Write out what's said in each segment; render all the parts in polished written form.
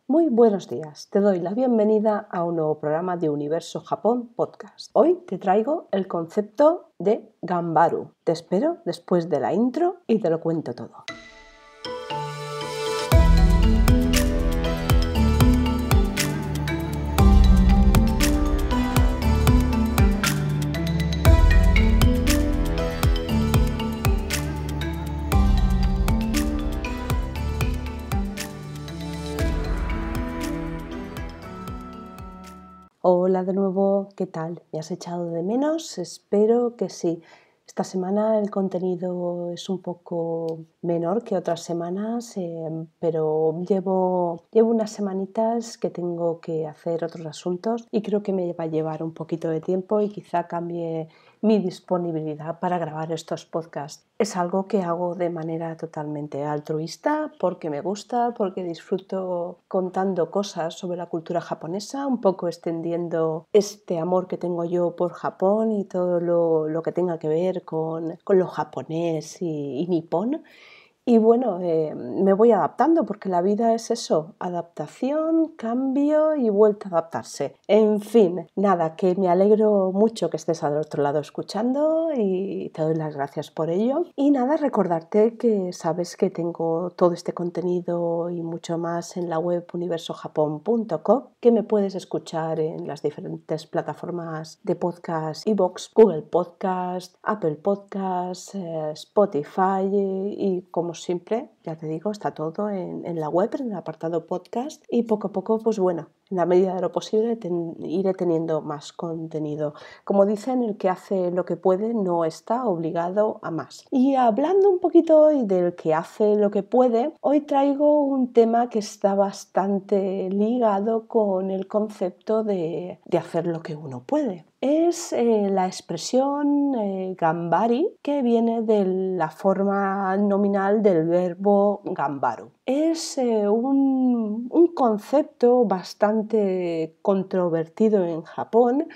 Muy buenos días, te doy la bienvenida a un nuevo programa de Universo Japón Podcast. Hoy te traigo el concepto de Ganbaru. Te espero después de la intro y te lo cuento todo. Hola de nuevo, ¿qué tal? ¿Me has echado de menos? Espero que sí. Esta semana el contenido es un poco menor que otras semanas, pero llevo unas semanitas que tengo que hacer otros asuntos y creo que me va a llevar un poquito de tiempo y quizá cambie mi disponibilidad para grabar estos podcasts. Es algo que hago de manera totalmente altruista porque me gusta, porque disfruto contando cosas sobre la cultura japonesa, un poco extendiendo este amor que tengo yo por Japón y todo lo que tenga que ver con lo japonés y nipón. Y bueno, me voy adaptando porque la vida es eso, adaptación, cambio y vuelta a adaptarse. En fin, nada, que me alegro mucho que estés al otro lado escuchando y te doy las gracias por ello. Y nada, recordarte que sabes que tengo todo este contenido y mucho más en la web universojapón.com, que me puedes escuchar en las diferentes plataformas de podcast, iVoox, Google Podcast, Apple Podcast, Spotify y como siempre, ya te digo, está todo en la web, en el apartado podcast y poco a poco, pues bueno, en la medida de lo posible iré teniendo más contenido. Como dicen, el que hace lo que puede no está obligado a más. Y hablando un poquito hoy del que hace lo que puede, hoy traigo un tema que está bastante ligado con el concepto de hacer lo que uno puede. Es la expresión gambari, que viene de la forma nominal del verbo gambaru. Es un concepto bastante controvertido en Japón.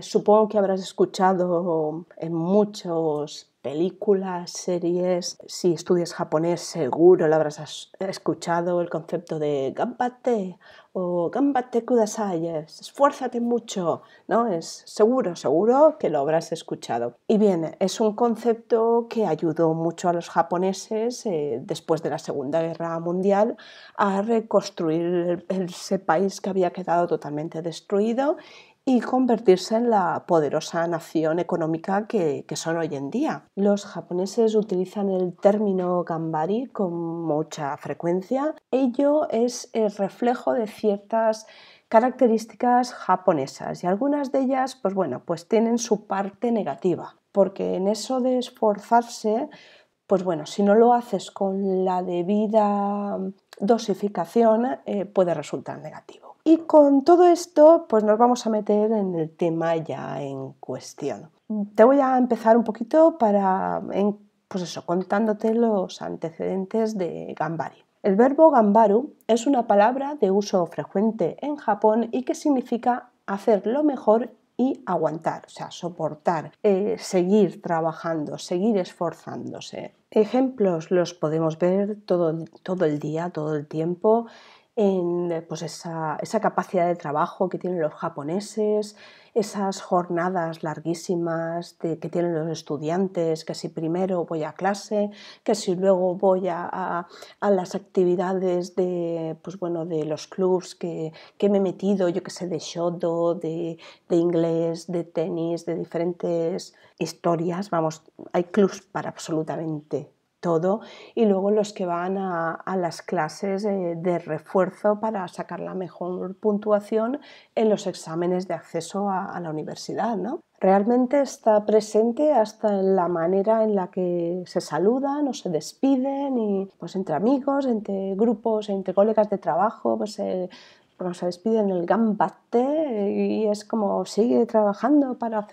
Supongo que habrás escuchado en muchas películas, series. Si estudias japonés, seguro lo habrás escuchado el concepto de ganbatte o ganbatte kudasai, esfuérzate mucho, ¿no? Es seguro que lo habrás escuchado. Y bien, es un concepto que ayudó mucho a los japoneses después de la Segunda Guerra Mundial a reconstruir ese país que había quedado totalmente destruido y convertirse en la poderosa nación económica que son hoy en día. Los japoneses utilizan el término gambari con mucha frecuencia. Ello es el reflejo de ciertas características japonesas y algunas de ellas, pues bueno, pues tienen su parte negativa, porque en eso de esforzarse, pues bueno, si no lo haces con la debida dosificación, puede resultar negativo. Y con todo esto, pues nos vamos a meter en el tema ya en cuestión. Te voy a empezar un poquito pues eso, contándote los antecedentes de gambari. El verbo gambaru es una palabra de uso frecuente en Japón y que significa hacer lo mejor y aguantar, o sea, soportar, seguir trabajando, seguir esforzándose. Ejemplos los podemos ver todo el día, todo el tiempo, en pues esa capacidad de trabajo que tienen los japoneses, esas jornadas larguísimas que tienen los estudiantes, que si primero voy a clase, que si luego voy a las actividades pues bueno, de los clubs que me he metido, yo que sé, de shodo, de inglés, de tenis, de diferentes historias, vamos, hay clubs para absolutamente todo, y luego los que van a las clases de refuerzo para sacar la mejor puntuación en los exámenes de acceso a la universidad, ¿no? Realmente está presente hasta en la manera en la que se saludan o se despiden, y pues entre amigos, entre grupos, entre colegas de trabajo, pues bueno, se despiden el gambatte y es como sigue trabajando para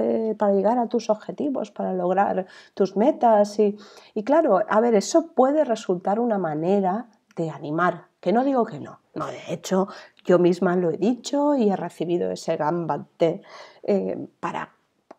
llegar a tus objetivos, para lograr tus metas y claro, a ver, eso puede resultar una manera de animar, que no digo que no, de hecho yo misma lo he dicho y he recibido ese gambatte para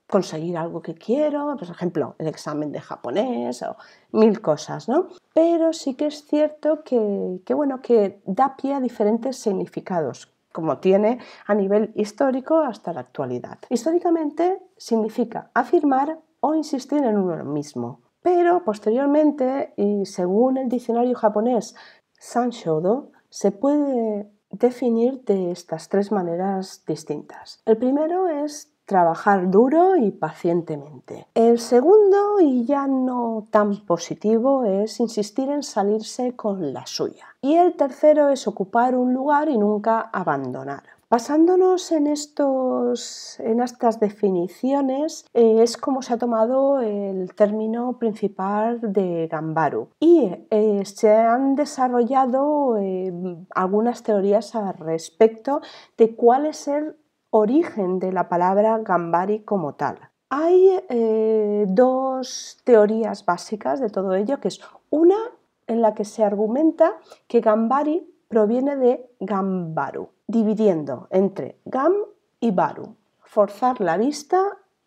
conseguir algo que quiero, por ejemplo, el examen de japonés o mil cosas, ¿no? Pero sí que es cierto que da pie a diferentes significados, como tiene a nivel histórico hasta la actualidad. Históricamente significa afirmar o insistir en uno mismo, pero posteriormente, y según el diccionario japonés Sanshodo, se puede definir de estas tres maneras distintas. El primero es trabajar duro y pacientemente. El segundo, y ya no tan positivo, es insistir en salirse con la suya. Y el tercero es ocupar un lugar y nunca abandonar. Basándonos en estas definiciones, es como se ha tomado el término principal de Ganbaru y se han desarrollado algunas teorías al respecto de cuál es el origen de la palabra Gambari como tal. Hay dos teorías básicas de todo ello, que es una en la que se argumenta que Gambari proviene de Gambaru, dividiendo entre Gam y Baru. Forzar la vista,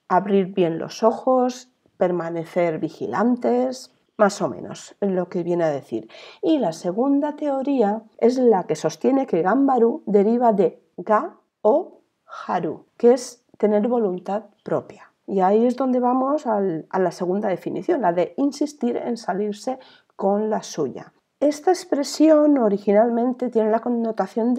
abrir bien los ojos, permanecer vigilantes, más o menos lo que viene a decir. Y la segunda teoría es la que sostiene que Gambaru deriva de Ga o Haru, que es tener voluntad propia. Y ahí es donde vamos a la segunda definición, la de insistir en salirse con la suya. Esta expresión originalmente tiene la connotación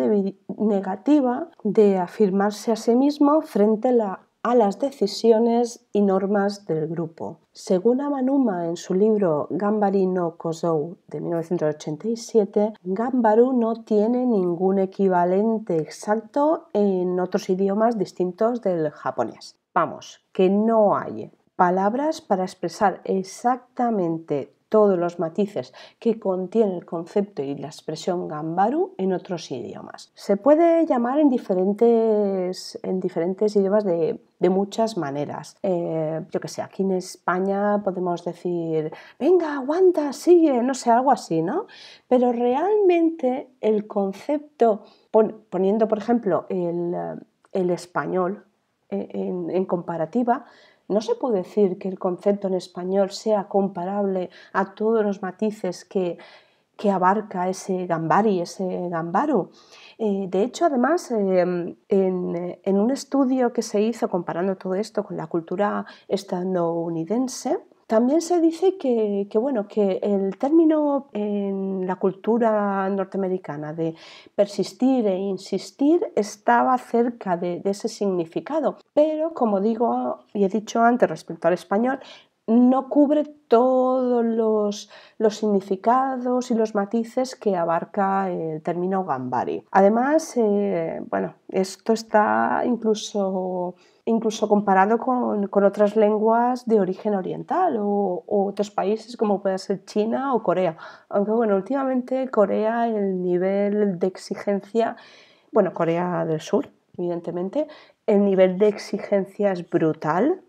negativa de afirmarse a sí mismo frente a las decisiones y normas del grupo. Según Amanuma en su libro Gambari no Kozou de 1987, Gambaru no tiene ningún equivalente exacto en otros idiomas distintos del japonés. Vamos, que no hay palabras para expresar exactamente todos los matices que contiene el concepto y la expresión Gambaru en otros idiomas. Se puede llamar en diferentes idiomas de muchas maneras. Yo que sé, aquí en España podemos decir, venga, aguanta, sigue, no sé, algo así, ¿no? Pero realmente el concepto, poniendo por ejemplo el español en comparativa, no se puede decir que el concepto en español sea comparable a todos los matices que abarca ese gambari, ese gambaru. De hecho, además, en un estudio que se hizo comparando todo esto con la cultura estadounidense, también se dice que el término en la cultura norteamericana de persistir e insistir estaba cerca de ese significado, pero como digo y he dicho antes respecto al español, no cubre todos los significados y los matices que abarca el término gambari. Además, esto está incluso comparado con otras lenguas de origen oriental o otros países como puede ser China o Corea. Aunque últimamente Corea, el nivel de exigencia, Corea del Sur, evidentemente, el nivel de exigencia es brutal.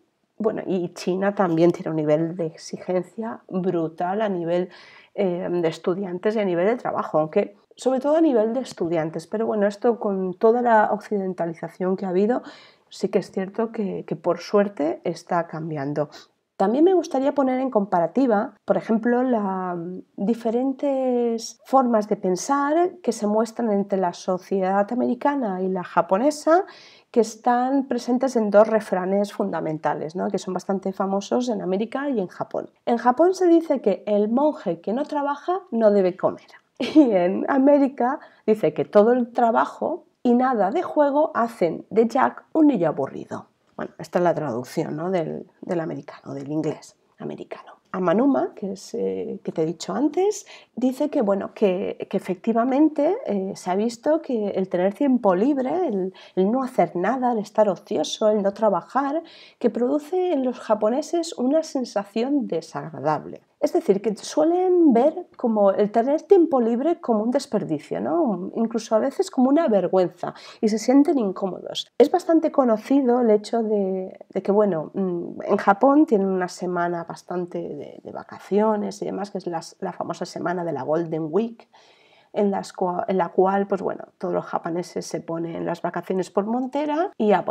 Y China también tiene un nivel de exigencia brutal a nivel de estudiantes y a nivel de trabajo, aunque sobre todo a nivel de estudiantes. Pero esto con toda la occidentalización que ha habido, sí que es cierto que por suerte está cambiando. También me gustaría poner en comparativa, por ejemplo, las diferentes formas de pensar que se muestran entre la sociedad americana y la japonesa, que están presentes en dos refranes fundamentales, ¿no? Que son bastante famosos en América y en Japón. En Japón se dice que el monje que no trabaja no debe comer. Y en América dice que todo el trabajo y nada de juego hacen de Jack un niño aburrido. Esta es la traducción, ¿no? del americano, del inglés americano. Amanuma, que te he dicho antes, dice que efectivamente se ha visto que el tener tiempo libre, el no hacer nada, el estar ocioso, el no trabajar, que produce en los japoneses una sensación desagradable. Es decir, que suelen ver como el tener tiempo libre como un desperdicio, ¿no? Incluso a veces como una vergüenza y se sienten incómodos. Es bastante conocido el hecho de que, en Japón tienen una semana bastante de vacaciones y demás, que es la famosa semana de la Golden Week, en la cual todos los japoneses se ponen las vacaciones por montera y a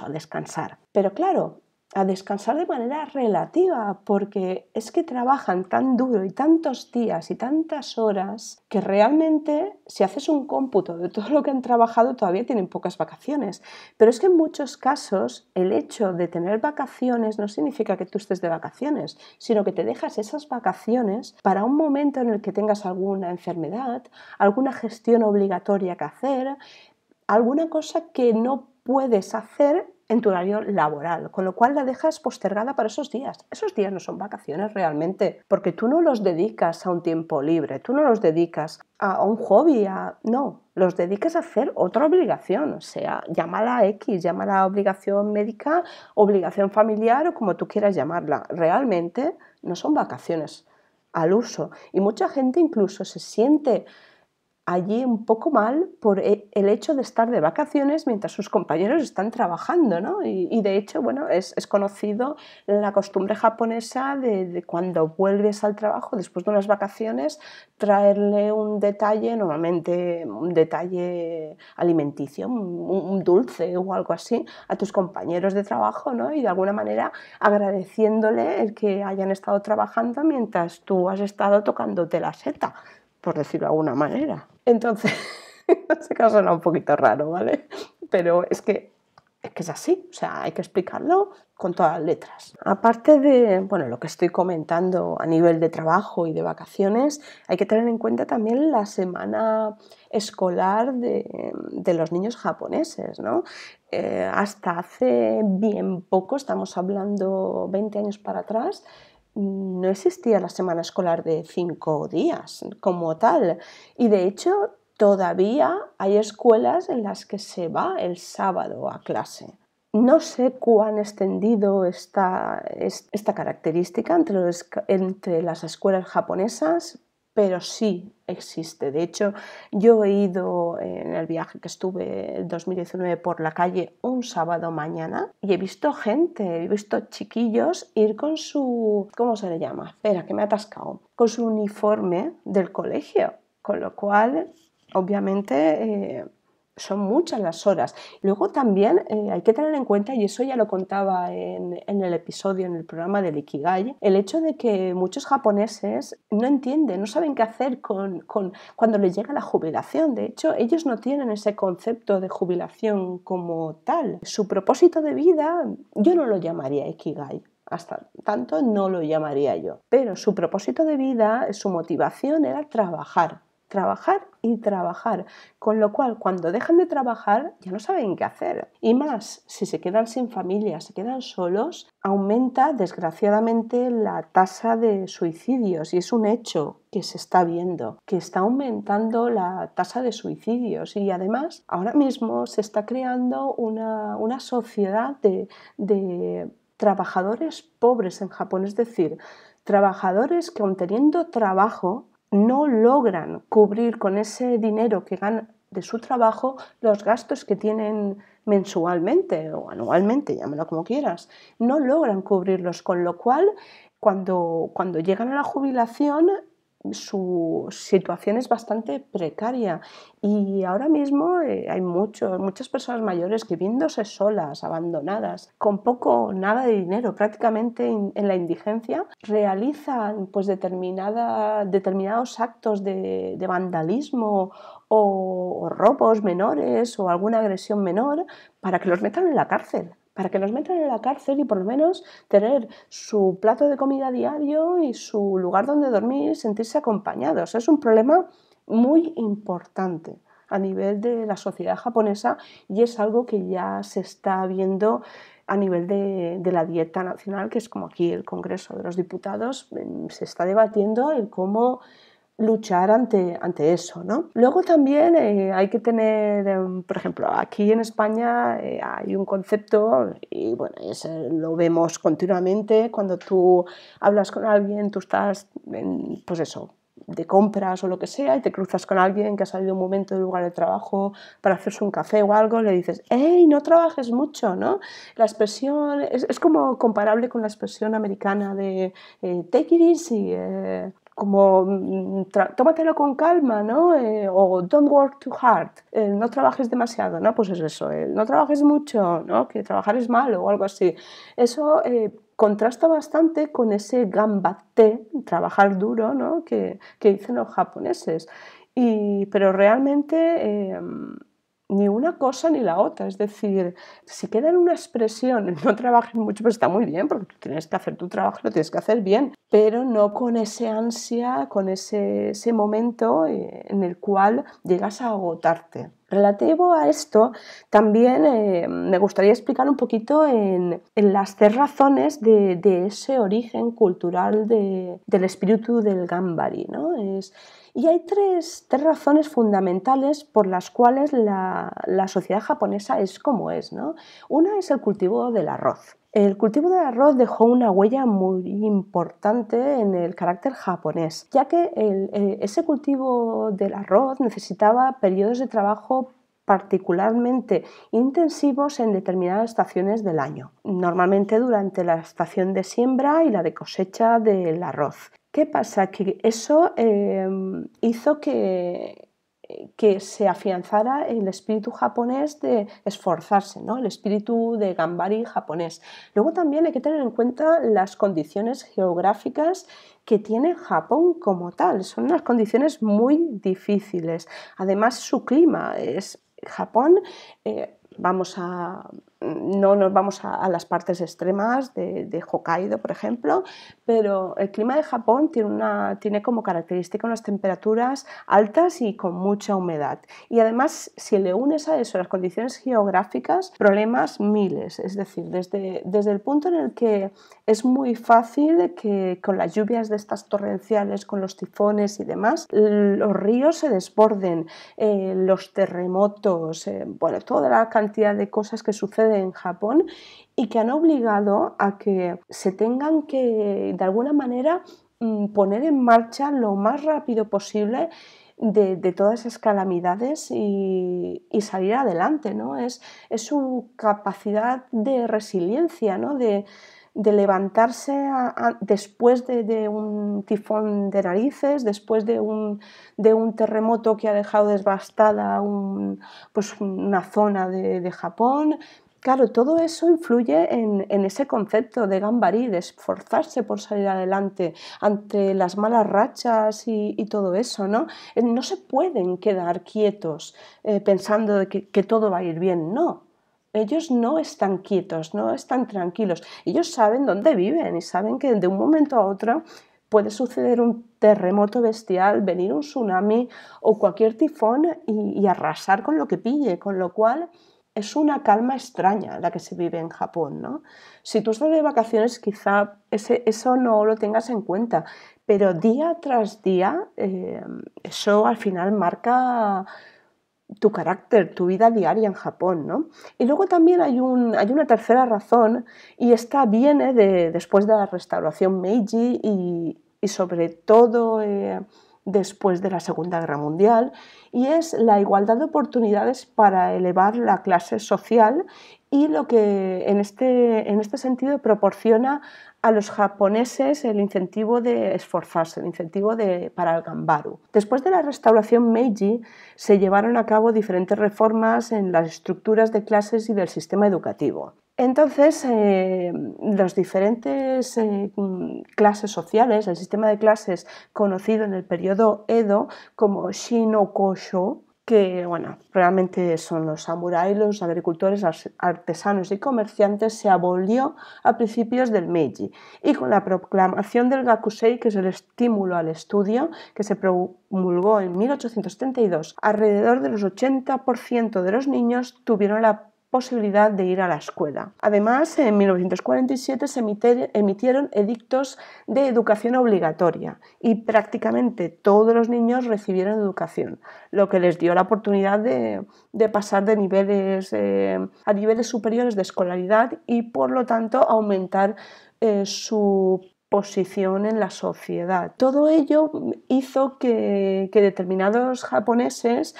descansar. Pero claro, a descansar de manera relativa, porque es que trabajan tan duro y tantos días y tantas horas que realmente, si haces un cómputo de todo lo que han trabajado, todavía tienen pocas vacaciones. Pero es que en muchos casos el hecho de tener vacaciones no significa que tú estés de vacaciones, sino que te dejas esas vacaciones para un momento en el que tengas alguna enfermedad, alguna gestión obligatoria que hacer, alguna cosa que no puedes hacer en tu horario laboral, con lo cual la dejas postergada para esos días. Esos días no son vacaciones realmente, porque tú no los dedicas a un tiempo libre, tú no los dedicas a un hobby, no, los dedicas a hacer otra obligación, o sea, llámala X, llámala obligación médica, obligación familiar o como tú quieras llamarla. Realmente no son vacaciones al uso. Y mucha gente incluso se siente allí un poco mal por el hecho de estar de vacaciones mientras sus compañeros están trabajando, ¿no? Y de hecho, bueno, es conocido la costumbre japonesa de cuando vuelves al trabajo después de unas vacaciones, traerle un detalle, normalmente un detalle alimenticio, un dulce o algo así, a tus compañeros de trabajo, ¿no? Y de alguna manera agradeciéndole el que hayan estado trabajando mientras tú has estado tocándote la seta, por decirlo de alguna manera. Entonces, no sé que suena un poquito raro, ¿vale? Pero es así, o sea, hay que explicarlo con todas las letras. Aparte de, bueno, lo que estoy comentando a nivel de trabajo y de vacaciones, hay que tener en cuenta también la semana escolar de los niños japoneses, ¿no? Hasta hace bien poco, estamos hablando 20 años para atrás, no existía la semana escolar de 5 días como tal. Y de hecho, todavía hay escuelas en las que se va el sábado a clase. No sé cuán extendido está esta característica entre las escuelas japonesas, pero sí existe. De hecho, yo he ido en el viaje que estuve en 2019 por la calle un sábado mañana y he visto gente, he visto chiquillos ir con su, ¿cómo se le llama? Espera, que me he atascado. Con su uniforme del colegio, con lo cual, obviamente, son muchas las horas. Luego también hay que tener en cuenta, y eso ya lo contaba en el episodio, en el programa del Ikigai, el hecho de que muchos japoneses no entienden, no saben qué hacer cuando les llega la jubilación. De hecho, ellos no tienen ese concepto de jubilación como tal. Su propósito de vida, yo no lo llamaría Ikigai. Hasta tanto no lo llamaría yo. Pero su propósito de vida, su motivación era trabajar y trabajar, con lo cual cuando dejan de trabajar ya no saben qué hacer. Y más, si se quedan sin familia, se quedan solos, aumenta desgraciadamente la tasa de suicidios y es un hecho que se está viendo, que está aumentando la tasa de suicidios y además ahora mismo se está creando una sociedad de trabajadores pobres en Japón, es decir, trabajadores que aun teniendo trabajo no logran cubrir con ese dinero que ganan de su trabajo los gastos que tienen mensualmente o anualmente, llámalo como quieras, no logran cubrirlos, con lo cual cuando llegan a la jubilación su situación es bastante precaria y ahora mismo hay muchas personas mayores que viéndose solas, abandonadas, con poco o nada de dinero, prácticamente en la indigencia, realizan pues determinados actos de vandalismo o robos menores o alguna agresión menor para que los metan en la cárcel. Para que los metan en la cárcel y por lo menos tener su plato de comida diario y su lugar donde dormir y sentirse acompañados. Es un problema muy importante a nivel de la sociedad japonesa y es algo que ya se está viendo a nivel de la dieta nacional, que es como aquí el Congreso de los Diputados, se está debatiendo el cómo luchar ante eso, ¿no? Luego también hay que tener, por ejemplo, aquí en España hay un concepto, y bueno, lo vemos continuamente, cuando tú hablas con alguien, tú estás, pues eso, de compras o lo que sea, y te cruzas con alguien que ha salido un momento del lugar de trabajo para hacerse un café o algo, le dices, ¡hey, no trabajes mucho!, ¿no? La expresión es como comparable con la expresión americana de take it easy, como tómatelo con calma, ¿no? O don't work too hard, no trabajes demasiado, ¿no? Pues es eso, no trabajes mucho, ¿no? Que trabajar es malo o algo así. Eso contrasta bastante con ese ganbatte, trabajar duro, ¿no? Que dicen los japoneses. Pero realmente ni una cosa ni la otra, es decir, si queda en una expresión, no trabajes mucho, pues está muy bien, porque tú tienes que hacer tu trabajo, lo tienes que hacer bien, pero no con ese ansia, con ese momento en el cual llegas a agotarte. Relativo a esto, también me gustaría explicar un poquito en las 3 razones de ese origen cultural del espíritu del Gambari, ¿no? Y hay tres razones fundamentales por las cuales la sociedad japonesa es como es, ¿no? Una es el cultivo del arroz. El cultivo del arroz dejó una huella muy importante en el carácter japonés, ya que ese cultivo del arroz necesitaba periodos de trabajo particularmente intensivos en determinadas estaciones del año, normalmente durante la estación de siembra y la de cosecha del arroz. ¿Qué pasa? Que eso hizo que se afianzara el espíritu japonés de esforzarse, ¿no? El espíritu de Gambari japonés. Luego también hay que tener en cuenta las condiciones geográficas que tiene Japón como tal. Son unas condiciones muy difíciles. Además, su clima es Japón. No nos vamos a las partes extremas de Hokkaido, por ejemplo, pero el clima de Japón tiene como característica unas temperaturas altas y con mucha humedad. Y además, si le unes a eso las condiciones geográficas, problemas miles. Es decir, desde el punto en el que es muy fácil que con las lluvias de estas torrenciales, con los tifones y demás, los ríos se desborden, los terremotos, bueno, toda la cantidad de cosas que suceden en Japón y que han obligado a que se tengan que, de alguna manera, poner en marcha lo más rápido posible de todas esas calamidades y salir adelante, ¿no? Es su capacidad de resiliencia, ¿no? De levantarse después de un tifón de narices, después de un terremoto que ha dejado devastada pues una zona de Japón. Claro, todo eso influye en ese concepto de Gambari, de esforzarse por salir adelante ante las malas rachas y todo eso, ¿no? No se pueden quedar quietos pensando de que todo va a ir bien, no. Ellos no están quietos, no están tranquilos. Ellos saben dónde viven y saben que de un momento a otro puede suceder un terremoto bestial, venir un tsunami o cualquier tifón y arrasar con lo que pille, con lo cual es una calma extraña la que se vive en Japón, ¿no? Si tú estás de vacaciones, quizá eso no lo tengas en cuenta, pero día tras día eso al final marca tu carácter, tu vida diaria en Japón, ¿no? Y luego también hay una tercera razón y esta viene después de la restauración Meiji y sobre todo después de la Segunda Guerra Mundial, y es la igualdad de oportunidades para elevar la clase social y lo que en este sentido proporciona a los japoneses el incentivo de esforzarse, el incentivo para el Ganbaru. Después de la restauración Meiji se llevaron a cabo diferentes reformas en las estructuras de clases y del sistema educativo. Entonces, las diferentes clases sociales, el sistema de clases conocido en el periodo Edo como Shinokosho, que bueno, realmente son los samuráis, los agricultores, artesanos y comerciantes, se abolió a principios del Meiji y con la proclamación del Gakusei, que es el estímulo al estudio, que se promulgó en 1872, alrededor del 80% de los niños tuvieron la posibilidad de ir a la escuela. Además, en 1947 se emitieron edictos de educación obligatoria y prácticamente todos los niños recibieron educación, lo que les dio la oportunidad de pasar a niveles superiores de escolaridad y, por lo tanto, aumentar su posición en la sociedad. Todo ello hizo que determinados japoneses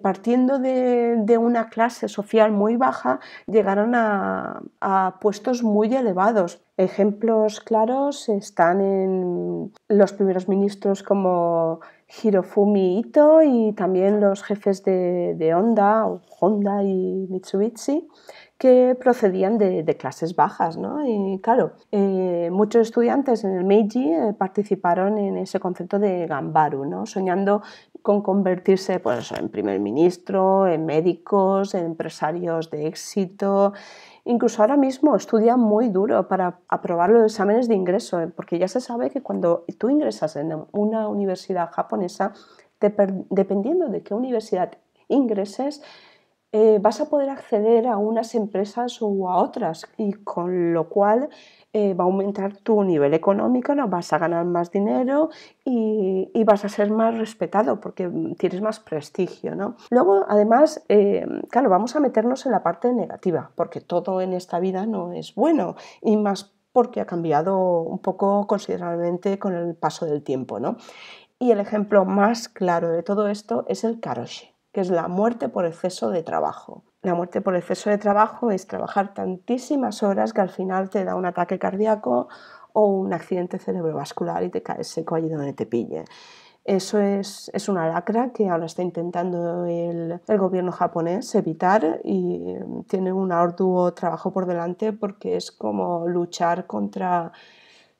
partiendo de una clase social muy baja, llegaron a puestos muy elevados. Ejemplos claros están en los primeros ministros como Hirofumi Ito y también los jefes de Honda y Mitsubishi, que procedían de clases bajas, ¿no? Y claro, muchos estudiantes en el Meiji participaron en ese concepto de Ganbaru, ¿no? Soñando con convertirse pues, en primer ministro, en médicos, en empresarios de éxito. Incluso ahora mismo estudian muy duro para aprobar los exámenes de ingreso, porque ya se sabe que cuando tú ingresas en una universidad japonesa, dependiendo de qué universidad ingreses, vas a poder acceder a unas empresas o a otras, y con lo cual va a aumentar tu nivel económico, ¿no? Vas a ganar más dinero y vas a ser más respetado porque tienes más prestigio, ¿no? Luego, además, claro, vamos a meternos en la parte negativa, porque todo en esta vida no es bueno, y más porque ha cambiado un poco considerablemente con el paso del tiempo, ¿no? Y el ejemplo más claro de todo esto es el karoshi, que es la muerte por exceso de trabajo. La muerte por exceso de trabajo es trabajar tantísimas horas que al final te da un ataque cardíaco o un accidente cerebrovascular y te caes seco allí donde te pille. Eso es una lacra que ahora está intentando el gobierno japonés evitar, y tiene un arduo trabajo por delante porque es como luchar contra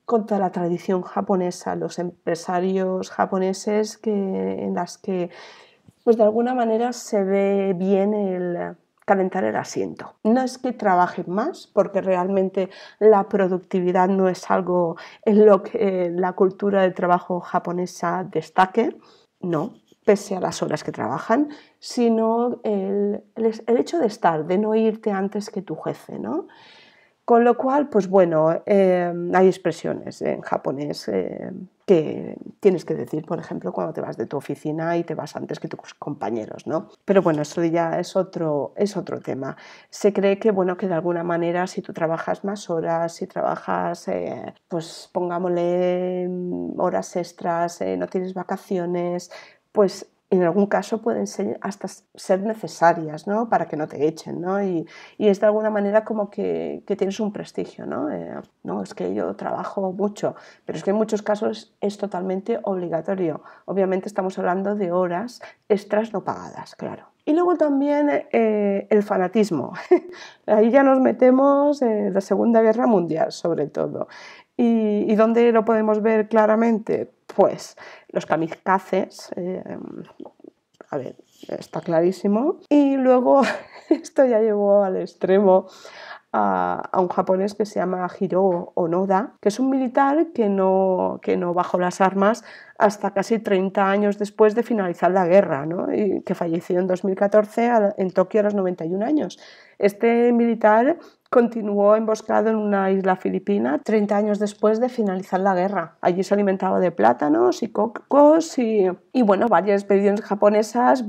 la tradición japonesa, los empresarios japoneses en las que pues de alguna manera se ve bien el calentar el asiento. No es que trabajen más, porque realmente la productividad no es algo en lo que la cultura del trabajo japonesa destaque, no, pese a las horas que trabajan, sino el hecho de estar, de no irte antes que tu jefe, ¿no? Con lo cual, pues bueno, hay expresiones en japonés que tienes que decir, por ejemplo, cuando te vas de tu oficina y te vas antes que tus compañeros, ¿no? Pero bueno, eso ya es otro tema. Se cree que, bueno, que de alguna manera si tú trabajas más horas, si trabajas, pues pongámosle horas extras, no tienes vacaciones, pues en algún caso pueden ser hasta ser necesarias, ¿no? Para que no te echen, ¿no? Y es de alguna manera como que tienes un prestigio, ¿no? No, es que yo trabajo mucho, pero es que en muchos casos es totalmente obligatorio. Obviamente estamos hablando de horas extras no pagadas, claro. Y luego también el fanatismo. Ahí ya nos metemos en la Segunda Guerra Mundial, sobre todo. ¿Y dónde lo podemos ver claramente? Pues los kamikazes, a ver, está clarísimo. Y luego esto ya llevó al extremo a un japonés que se llama Hiro Onoda, que es un militar que no bajó las armas hasta casi 30 años después de finalizar la guerra, ¿no? Y que falleció en 2014 en Tokio a los 91 años. Este militar continuó emboscado en una isla filipina 30 años después de finalizar la guerra. Allí se alimentaba de plátanos y cocos y bueno, varias expediciones japonesas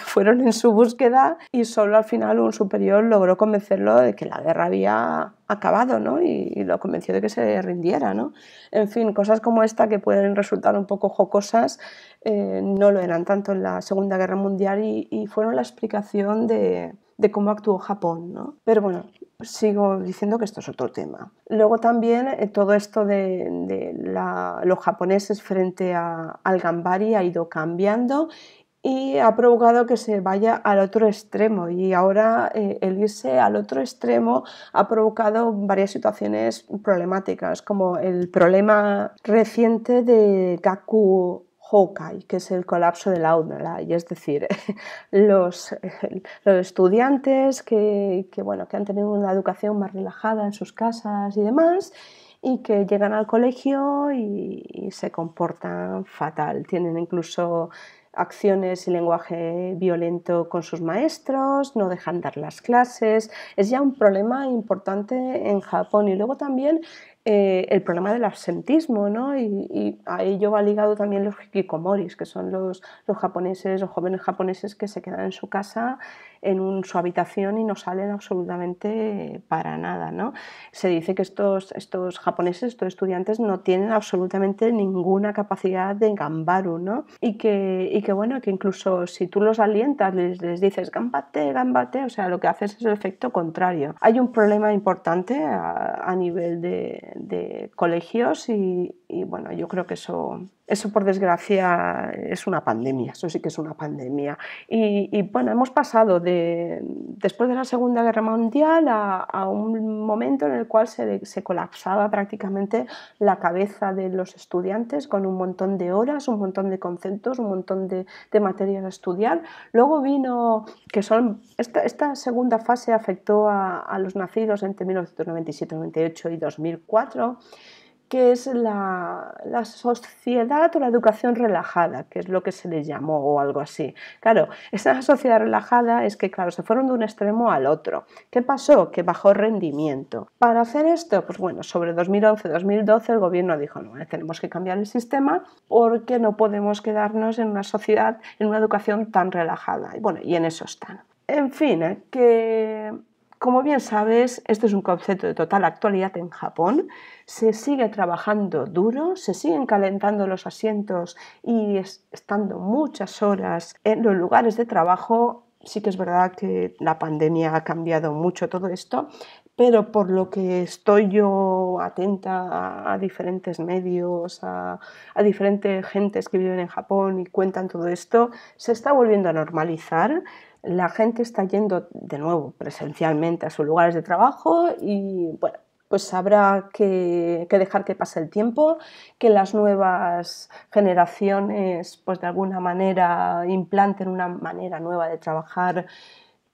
fueron en su búsqueda, y solo al final un superior logró convencerlo de que la guerra había acabado, ¿no? Y lo convenció de que se rindiera, ¿no? En fin, cosas como esta que pueden resultar un poco jocosas, no lo eran tanto en la Segunda Guerra Mundial y fueron la explicación de cómo actuó Japón, ¿no? Pero bueno, sigo diciendo que esto es otro tema. Luego también todo esto de los japoneses frente al gambari ha ido cambiando y ha provocado que se vaya al otro extremo, y ahora el irse al otro extremo ha provocado varias situaciones problemáticas, como el problema reciente de Gaku Hokai, que es el colapso del aula, y es decir, los, los estudiantes bueno, que han tenido una educación más relajada en sus casas y demás, y que llegan al colegio y se comportan fatal. Tienen incluso acciones y lenguaje violento con sus maestros, no dejan dar las clases. Es ya un problema importante en Japón. Y luego también el problema del absentismo, ¿no? Y a ello va ligado también los hikikomoris, que son los japoneses o jóvenes japoneses que se quedan en su casa en su habitación y no salen absolutamente para nada, ¿no? Se dice que estos japoneses, estos estudiantes, no tienen absolutamente ninguna capacidad de gambaru, ¿no? Bueno, que incluso si tú los alientas, les dices gambate, gambate, o sea, lo que haces es el efecto contrario. Hay un problema importante a nivel de colegios y bueno, yo creo que eso por desgracia es una pandemia, eso sí que es una pandemia. Bueno, hemos pasado después de la Segunda Guerra Mundial a un momento en el cual se colapsaba prácticamente la cabeza de los estudiantes con un montón de horas, un montón de conceptos, un montón de materias a estudiar. Luego vino, esta segunda fase afectó a los nacidos entre 1997, 98 y 2004, que es la sociedad o la educación relajada, que es lo que se les llamó o algo así. Claro, esa sociedad relajada es que, claro, se fueron de un extremo al otro. ¿Qué pasó? Que bajó rendimiento. Para hacer esto, pues bueno, sobre 2011-2012 el gobierno dijo, no, tenemos que cambiar el sistema porque no podemos quedarnos en una sociedad, en una educación tan relajada. Y bueno, y en eso están. En fin, que como bien sabes, este es un concepto de total actualidad en Japón. Se sigue trabajando duro, se siguen calentando los asientos y estando muchas horas en los lugares de trabajo. Sí que es verdad que la pandemia ha cambiado mucho todo esto, pero por lo que estoy yo atenta a diferentes medios, a diferentes gentes que viven en Japón y cuentan todo esto, se está volviendo a normalizar. La gente está yendo de nuevo presencialmente a sus lugares de trabajo y bueno, pues habrá que dejar que pase el tiempo, que las nuevas generaciones pues de alguna manera implanten una manera nueva de trabajar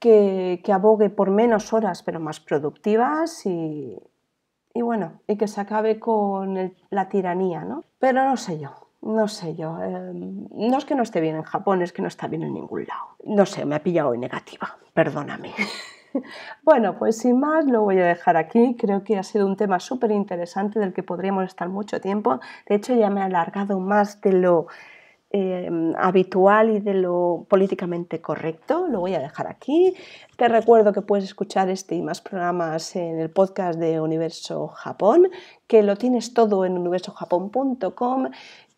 que abogue por menos horas pero más productivas bueno, y que se acabe con la tiranía, ¿no? Pero no sé yo. No sé yo, no es que no esté bien en Japón, es que no está bien en ningún lado. No sé, me ha pillado hoy negativa, perdóname. Bueno, pues sin más lo voy a dejar aquí. Creo que ha sido un tema súper interesante del que podríamos estar mucho tiempo. De hecho, ya me he alargado más de lo habitual y de lo políticamente correcto. Lo voy a dejar aquí. Te recuerdo que puedes escuchar este y más programas en el podcast de Universo Japón, que lo tienes todo en universojapón.com,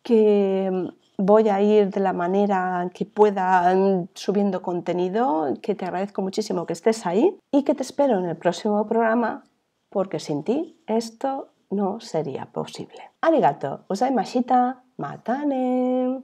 que voy a ir de la manera que pueda subiendo contenido, que te agradezco muchísimo que estés ahí y que te espero en el próximo programa, porque sin ti esto no sería posible. Arigato, gozaimashita, matane.